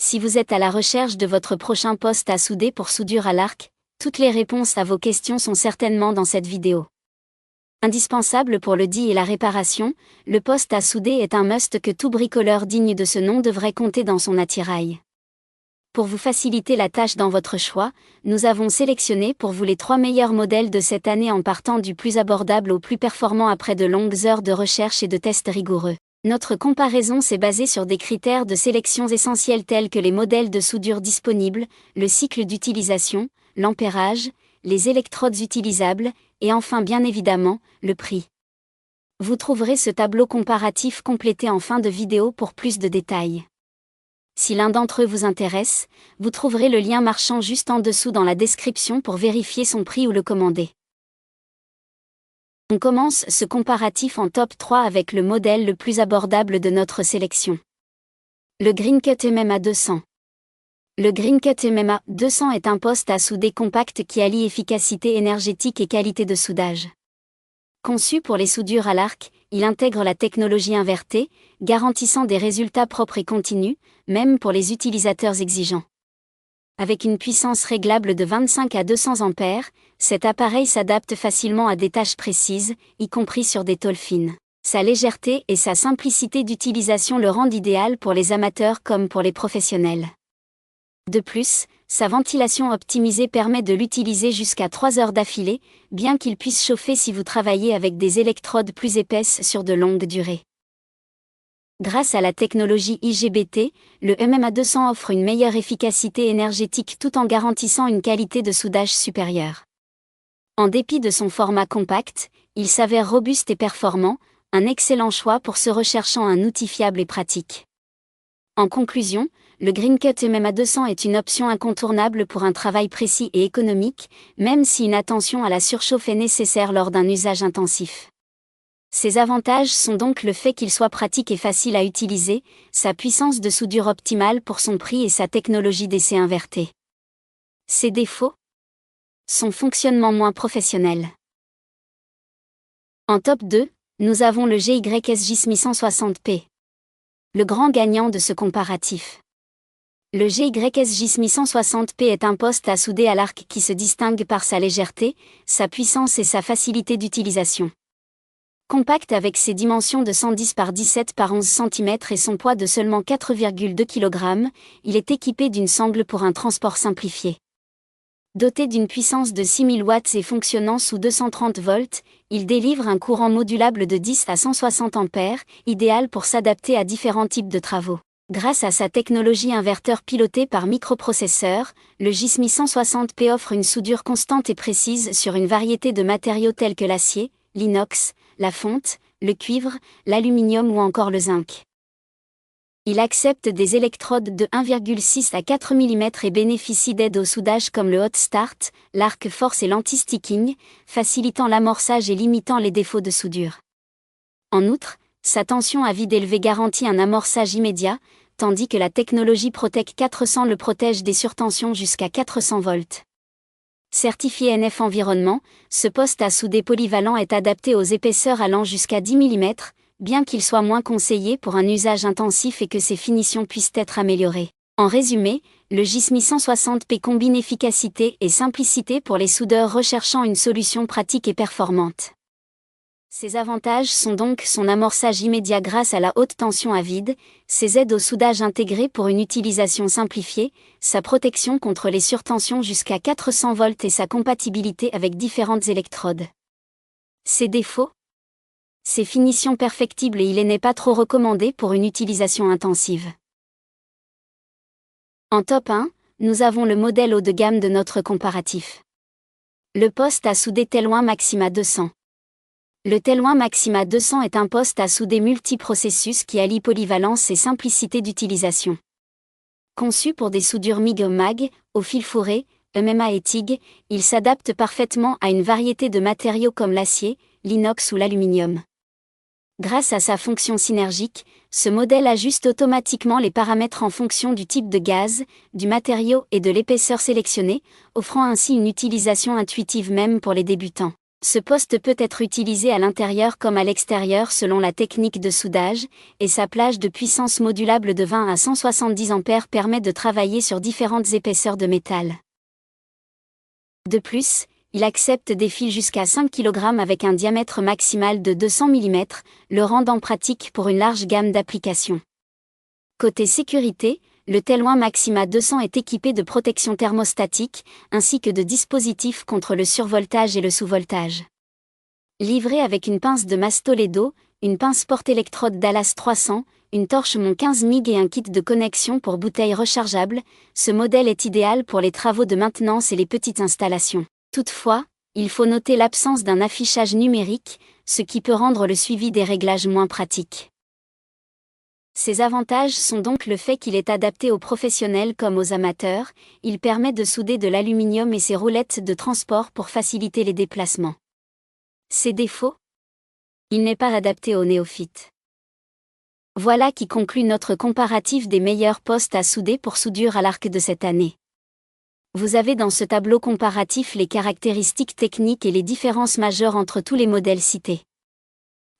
Si vous êtes à la recherche de votre prochain poste à souder pour soudure à l'arc, toutes les réponses à vos questions sont certainement dans cette vidéo. Indispensable pour le dit et la réparation, le poste à souder est un must que tout bricoleur digne de ce nom devrait compter dans son attirail. Pour vous faciliter la tâche dans votre choix, nous avons sélectionné pour vous les 3 meilleurs modèles de cette année en partant du plus abordable au plus performant après de longues heures de recherche et de tests rigoureux. Notre comparaison s'est basée sur des critères de sélection essentiels tels que les modèles de soudure disponibles, le cycle d'utilisation, l'ampérage, les électrodes utilisables, et enfin bien évidemment, le prix. Vous trouverez ce tableau comparatif complété en fin de vidéo pour plus de détails. Si l'un d'entre eux vous intéresse, vous trouverez le lien marchand juste en dessous dans la description pour vérifier son prix ou le commander. On commence ce comparatif en top 3 avec le modèle le plus abordable de notre sélection. Le Greencut MMA 200. Le Greencut MMA 200 est un poste à souder compact qui allie efficacité énergétique et qualité de soudage. Conçu pour les soudures à l'arc, il intègre la technologie invertée, garantissant des résultats propres et continus, même pour les utilisateurs exigeants. Avec une puissance réglable de 25 à 200 ampères, cet appareil s'adapte facilement à des tâches précises, y compris sur des tôles fines. Sa légèreté et sa simplicité d'utilisation le rendent idéal pour les amateurs comme pour les professionnels. De plus, sa ventilation optimisée permet de l'utiliser jusqu'à 3 heures d'affilée, bien qu'il puisse chauffer si vous travaillez avec des électrodes plus épaisses sur de longues durées. Grâce à la technologie IGBT, le MMA 200 offre une meilleure efficacité énergétique tout en garantissant une qualité de soudage supérieure. En dépit de son format compact, il s'avère robuste et performant, un excellent choix pour ceux recherchant un outil fiable et pratique. En conclusion, le Greencut MMA 200 est une option incontournable pour un travail précis et économique, même si une attention à la surchauffe est nécessaire lors d'un usage intensif. Ses avantages sont donc le fait qu'il soit pratique et facile à utiliser, sa puissance de soudure optimale pour son prix et sa technologie d'essai inverté. Ses défauts ? Son fonctionnement moins professionnel. En top 2, nous avons le GYSJ SMI 160P. Le grand gagnant de ce comparatif. Le GYSJ SMI 160P est un poste à souder à l'arc qui se distingue par sa légèreté, sa puissance et sa facilité d'utilisation. Compact avec ses dimensions de 110 par 17 par 11 cm et son poids de seulement 4,2 kg, il est équipé d'une sangle pour un transport simplifié. Doté d'une puissance de 6000 watts et fonctionnant sous 230 volts, il délivre un courant modulable de 10 à 160 ampères, idéal pour s'adapter à différents types de travaux. Grâce à sa technologie inverteur pilotée par microprocesseur, le GSMI 160P offre une soudure constante et précise sur une variété de matériaux tels que l'acier, l'inox, la fonte, le cuivre, l'aluminium ou encore le zinc. Il accepte des électrodes de 1,6 à 4 mm et bénéficie d'aides au soudage comme le hot start, l'arc force et l'anti-sticking, facilitant l'amorçage et limitant les défauts de soudure. En outre, sa tension à vide élevée garantit un amorçage immédiat, tandis que la technologie Protec 400 le protège des surtensions jusqu'à 400 volts. Certifié NF Environnement, ce poste à souder polyvalent est adapté aux épaisseurs allant jusqu'à 10 mm, bien qu'il soit moins conseillé pour un usage intensif et que ses finitions puissent être améliorées. En résumé, le GSMI 160P combine efficacité et simplicité pour les soudeurs recherchant une solution pratique et performante. Ses avantages sont donc son amorçage immédiat grâce à la haute tension à vide, ses aides au soudage intégrées pour une utilisation simplifiée, sa protection contre les surtensions jusqu'à 400 volts et sa compatibilité avec différentes électrodes. Ses défauts ? Ses finitions perfectibles et il n'est pas trop recommandé pour une utilisation intensive. En top 1, nous avons le modèle haut de gamme de notre comparatif. Le poste à souder Telloin Maxima 200. Le Telloin Maxima 200 est un poste à souder multiprocessus qui allie polyvalence et simplicité d'utilisation. Conçu pour des soudures MIG-MAG, au fil fourré, MMA et TIG, il s'adapte parfaitement à une variété de matériaux comme l'acier, l'inox ou l'aluminium. Grâce à sa fonction synergique, ce modèle ajuste automatiquement les paramètres en fonction du type de gaz, du matériau et de l'épaisseur sélectionnée, offrant ainsi une utilisation intuitive même pour les débutants. Ce poste peut être utilisé à l'intérieur comme à l'extérieur selon la technique de soudage, et sa plage de puissance modulable de 20 à 170 A permet de travailler sur différentes épaisseurs de métal. De plus, il accepte des fils jusqu'à 5 kg avec un diamètre maximal de 200 mm, le rendant pratique pour une large gamme d'applications. Côté sécurité, le Telloin Maxima 200 est équipé de protection thermostatique, ainsi que de dispositifs contre le survoltage et le sous-voltage. Livré avec une pince de Mastoledo, une pince porte-électrode Dallas 300, une torche Mon 15 MIG et un kit de connexion pour bouteilles rechargeables, ce modèle est idéal pour les travaux de maintenance et les petites installations. Toutefois, il faut noter l'absence d'un affichage numérique, ce qui peut rendre le suivi des réglages moins pratique. Ses avantages sont donc le fait qu'il est adapté aux professionnels comme aux amateurs, il permet de souder de l'aluminium et ses roulettes de transport pour faciliter les déplacements. Ses défauts ? Il n'est pas adapté aux néophytes. Voilà qui conclut notre comparatif des meilleurs postes à souder pour soudure à l'arc de cette année. Vous avez dans ce tableau comparatif les caractéristiques techniques et les différences majeures entre tous les modèles cités.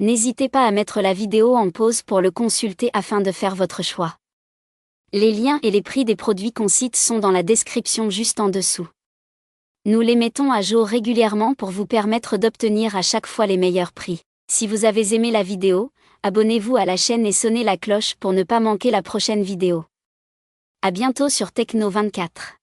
N'hésitez pas à mettre la vidéo en pause pour le consulter afin de faire votre choix. Les liens et les prix des produits qu'on cite sont dans la description juste en dessous. Nous les mettons à jour régulièrement pour vous permettre d'obtenir à chaque fois les meilleurs prix. Si vous avez aimé la vidéo, abonnez-vous à la chaîne et sonnez la cloche pour ne pas manquer la prochaine vidéo. À bientôt sur Techno 24.